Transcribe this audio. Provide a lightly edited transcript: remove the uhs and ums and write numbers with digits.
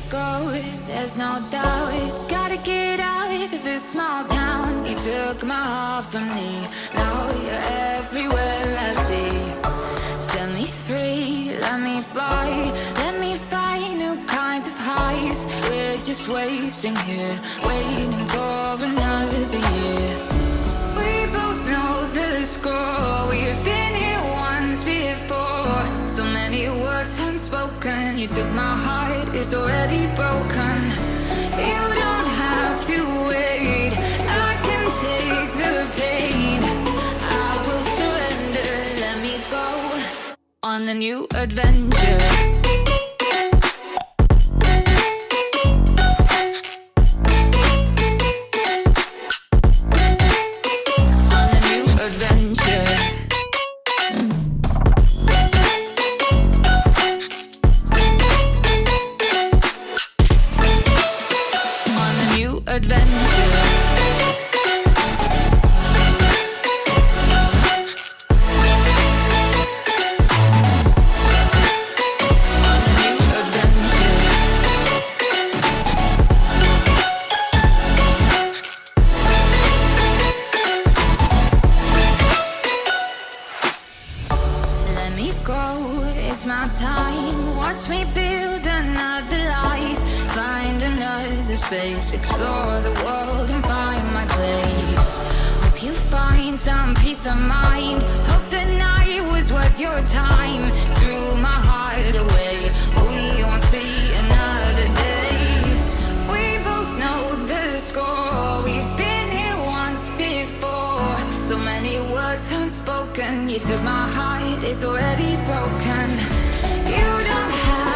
go, there's no doubt. Gotta get out of this small town. You took my heart from me, now you're everywhere I see. Set me free, let me fly, let me find new kinds of highs. We're just wasting here, waiting for another year. We both know the score, we've been here once before. So many words unspoken, you took my heart, it's already broken. You don't have to wait, I can take the pain. I will surrender, let me go on a new adventure. It's my time, watch me build another life. Find another space, explore the world and find my place. Hope you find some peace of mind. Hope the night was worth your time. Threw my heart away, we won't see another day. We both know the score, we've been here once before. So many words unspoken, you took my heart, it's already broken. You don't have